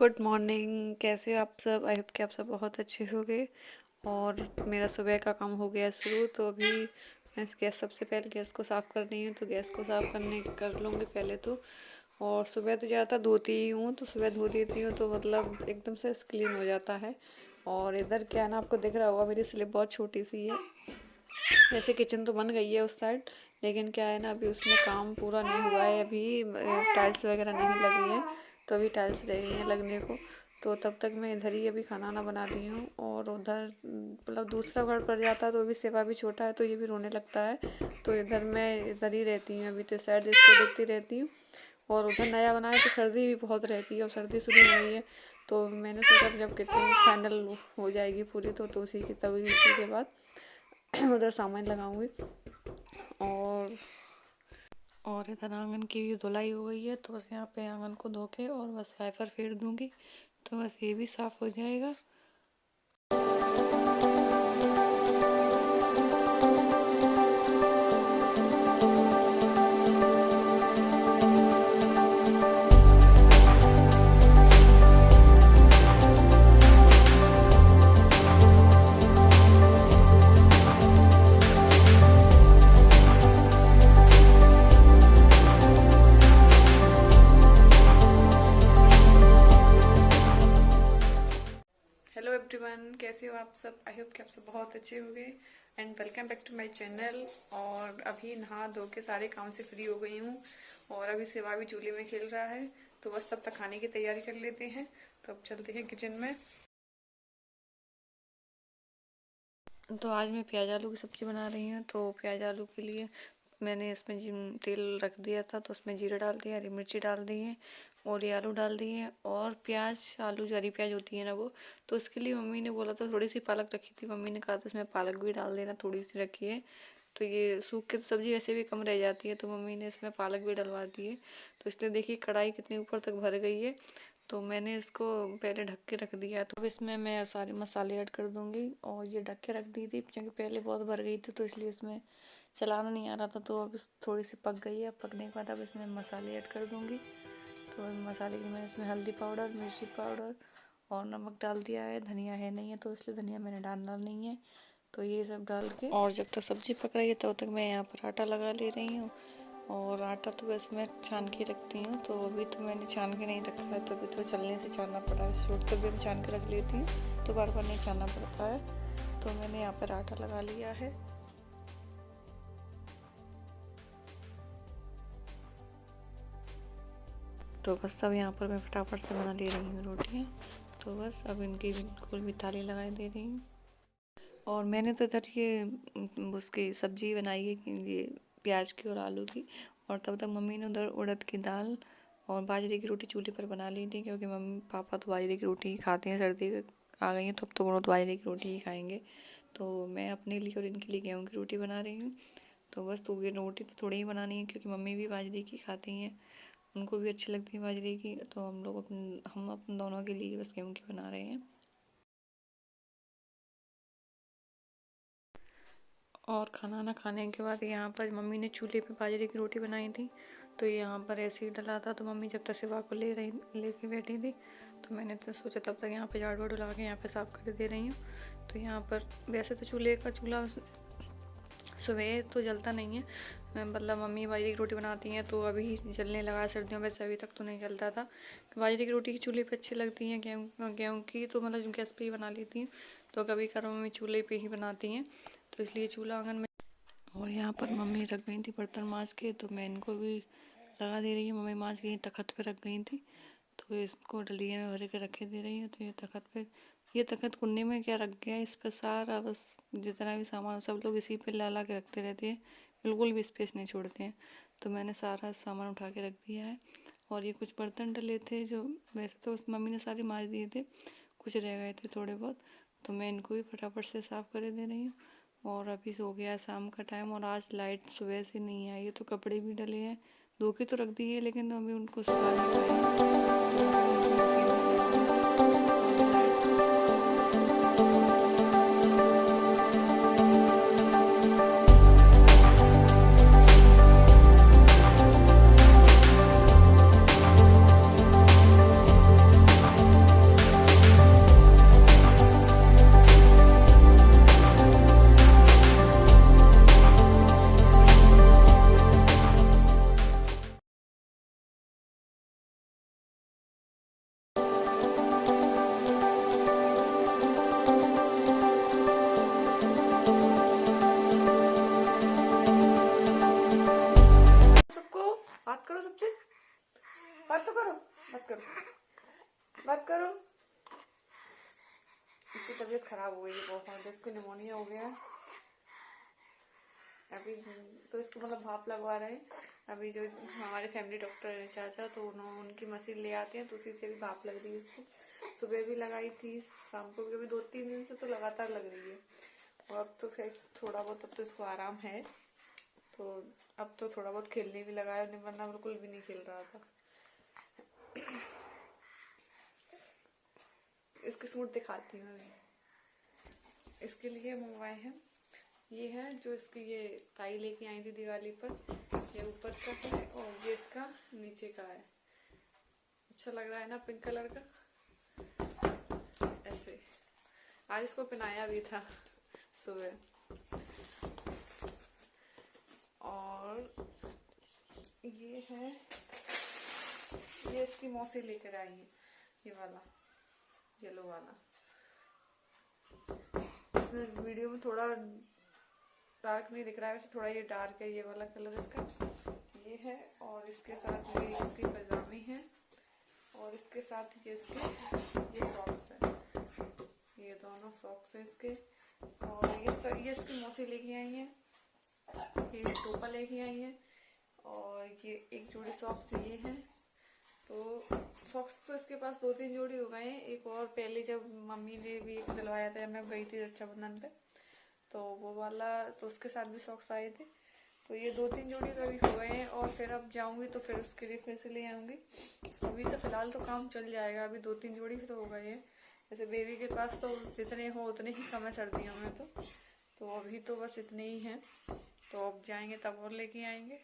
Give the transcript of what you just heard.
Good morning. कैसे हो आप सब? आई होप कि आप सब बहुत अच्छे होंगे। और मेरा सुबह का काम हो गया शुरू। तो अभी मैं गैस सबसे पहले गैस को साफ़ कर रही हूँ। तो गैस को साफ़ करने कर लूँगी पहले तो। और सुबह तो ज़्यादा धोती ही हूँ, तो सुबह धो देती हूँ तो मतलब एकदम से क्लीन हो जाता है। और इधर क्या है ना, आपको दिख रहा होगा मेरी स्लिप बहुत छोटी सी है। वैसे किचन तो बन गई है उस साइड, लेकिन क्या है ना, अभी उसमें काम पूरा नहीं हुआ है। अभी टाइल्स वगैरह नहीं लगी है, तो अभी टाइल्स रह गई हैं लगने को। तो तब तक मैं इधर ही अभी खाना ना बना रही हूँ। और उधर मतलब दूसरा घर पड़ जाता है तो अभी सेवा भी छोटा है तो ये भी रोने लगता है। तो इधर मैं इधर ही रहती हूँ अभी, तो साइड इसको देखती रहती हूँ। और उधर नया बना है तो सर्दी भी बहुत रहती है, और सर्दी शुरू हो गई है। तो मैंने सोचा जब किचन फाइनल हो जाएगी पूरी तो उसी की तभी उसी के बाद उधर सामान लगाऊंगी। और और इधर आंगन की भी धुलाई हो गई है, तो बस यहाँ पे आंगन को धो के और बस वाइपर फेर दूंगी, तो बस ये भी साफ हो जाएगा। हेलो एवरीवन, कैसे हो आप सब? आई होप कि आप सब बहुत अच्छे होंगे। And welcome back to my channel. और अभी नहा धो के सारे काम से फ्री हो गई हूँ, और अभी सेवा भी चूल्हे में खेल रहा है। तो बस तब तक खाने की तैयारी कर लेते हैं। तो अब चलते हैं किचन में। तो आज मैं प्याज आलू की सब्ज़ी बना रही हूँ। तो प्याज आलू के लिए मैंने इसमें तेल रख दिया था, तो उसमें जीरा डाल दिया, हरी मिर्ची डाल दी है, और ये आलू डाल दिए हैं। और प्याज आलू जो हरी प्याज होती है ना वो, तो उसके लिए मम्मी ने बोला था थोड़ी सी पालक रखी थी, मम्मी ने कहा था इसमें पालक भी डाल देना, थोड़ी सी रखी है। तो ये सूख के तो सब्ज़ी वैसे भी कम रह जाती है, तो मम्मी ने इसमें पालक भी डलवा दी है। तो इसलिए देखिए कढ़ाई कितनी ऊपर तक भर गई है। तो मैंने इसको पहले ढक के रख दिया। तो अब इसमें मैं सारे मसाले ऐड कर दूंगी। और ये ढक के रख दी थी क्योंकि पहले बहुत भर गई थी, तो इसलिए इसमें चलाना नहीं आ रहा था। तो अब थोड़ी सी पक गई है। पकने के बाद अब इसमें मसाले ऐड कर दूंगी। तो मसाले के मैंने इसमें हल्दी पाउडर, मिर्ची पाउडर और नमक डाल दिया है। धनिया है नहीं है तो इसलिए धनिया मैंने डालना नहीं है। तो ये सब डाल के, और जब तक सब्जी पक रही है तब तक मैं यहाँ पर आटा लगा ले रही हूँ। और आटा तो वैसे मैं छान के रखती हूँ, तो अभी तो मैंने छान के नहीं रखा है, तभी तो चलने से छानना पड़ा है। रोटी तो भी मैं छान के रख लेती हूँ, तो बार बार नहीं छानना पड़ता है। तो मैंने यहाँ पर आटा लगा लिया है। तो बस अब यहाँ पर मैं फटाफट से बना ले रही हूँ रोटियाँ। तो बस अब इनकी बिल्कुल भी ताली लगा दे रही हूँ। और मैंने तो इधर ये उसकी सब्जी बनाई है कि ये प्याज की और आलू की। और तब तक मम्मी ने उधर उड़द की दाल और बाजरे की रोटी चूल्हे पर बना ली थी, क्योंकि मम्मी पापा तो बाजरे की रोटी ही खाते हैं। सर्दी आ गई है तो अब तो वो बाजरे की रोटी ही खाएंगे। तो मैं अपने लिए और इनके लिए गेहूँ की रोटी बना रही हूँ। तो बस तो ये रोटी तो थोड़ी ही बनानी है, क्योंकि मम्मी भी बाजरे की खाती हैं, उनको भी अच्छी लगती है बाजरे की। तो हम अपन दोनों के लिए बस गेहूँ की बना रहे हैं। और खाना ना खाने के बाद यहाँ पर मम्मी ने चूल्हे पे बाजरे की रोटी बनाई थी। तो यहाँ पर ऐसे ही डला था, तो मम्मी जब तक सेवा को लेके बैठी थी, तो मैंने तो सोचा तब तक यहाँ पे झाड़ू वाड़ू लगा के यहाँ पे साफ़ कर दे रही हूँ। तो यहाँ पर वैसे तो चूल्हा सुबह तो जलता नहीं है, मतलब मम्मी बाजरे की रोटी बनाती हैं तो अभी जलने लगा सर्दियों में, वैसे अभी तक तो नहीं जलता था। बाजरे की रोटी की चूल्हे पे अच्छी लगती हैं, गेहूँ की तो मतलब गैस पे ही बना लेती हूँ। तो कभी कभी मम्मी चूल्हे पे ही बनाती हैं, तो इसलिए चूल्हा आंगन में। और यहाँ पर मम्मी रख गई थी बर्तन मांज के, तो मैं इनको भी लगा दे रही हूँ। मम्मी मांज गई तखत पे रख गई थी, तो इसको डलिया में भर के रखे दे रही हूँ। तो ये तखत कुन्नी में क्या रख गया, इस पर सारा बस जितना भी सामान सब लोग इसी पे ला के रखते रहते हैं, बिल्कुल भी स्पेस नहीं छोड़ते हैं। तो मैंने सारा सामान उठा के रख दिया है। और ये कुछ बर्तन डले थे जो वैसे तो मम्मी ने सारे मांज दिए थे, कुछ रह गए थे थोड़े बहुत, तो मैं इनको भी फटाफट से साफ़ कर दे रही हूँ। और अभी हो गया शाम का टाइम, और आज लाइट सुबह से नहीं आई है, तो कपड़े भी डले हैं, धो के तो रख दिए लेकिन अभी उनको सुखा नहीं पाई। करो सबसे, बात तो करो, बात करो, बात करो। इसकी तबीयत खराब हो गई है बहुत, इसको निमोनिया हो गया है अभी, तो इसको मतलब भाप लगवा रहे हैं। अभी जो हमारे फैमिली डॉक्टर है चाचा, तो उनकी मशीन ले आते हैं, तो उसी से भी भाप लग रही है इसको। सुबह भी लगाई थी, शाम को भी, अभी 2-3 दिन से तो लगातार लग रही है। और अब तो फिर थोड़ा बहुत, अब तो इसको आराम है, तो अब तो थोड़ा बहुत खेलने भी लगा है, वरना बिल्कुल भी नहीं खेल रहा था। इसके सूट दिखाती हूँ मैं, इसके लिए मंगवाए हैं। ये है जो इसकी ये ताई लेके आई थी दिवाली पर, ये ऊपर का है और ये इसका नीचे का है। अच्छा लग रहा है ना पिंक कलर का। ऐसे आज इसको पहनाया भी था सुबह। और ये है, ये इसकी मौसी लेकर आई है, ये वाला येलो वाला। इसमें वीडियो में थोड़ा डार्क नहीं दिख रहा है, थोड़ा ये डार्क है ये वाला कलर इसका। ये है, और इसके साथ ये इसकी पजामी है, और इसके साथ ये इसके ये सॉक्स है, ये दोनों सॉक्स है इसके। और ये इसकी मौसी लेके आई है, ये टोपा लेके आई है, और ये एक जोड़ी सॉक्स ये है। तो सॉक्स तो इसके पास 2-3 जोड़ी हो गए हैं। एक और पहले जब मम्मी ने भी एक दिलवाया था, मैं गई थी रक्षाबंधन पे, तो वो वाला, तो उसके साथ भी सॉक्स आए थे। तो ये 2-3 जोड़ी तो अभी हो गए हैं, और फिर अब जाऊंगी तो फिर उसके लिए फिर से ले आऊंगी। अभी तो फिलहाल तो काम चल जाएगा, अभी 2-3 जोड़ी तो हो गए हैं। जैसे बेबी के पास तो जितने हो उतने ही कम है सर्दियों में, तो अभी तो बस इतने ही हैं। तो अब जाएंगे तब और लेके आएंगे।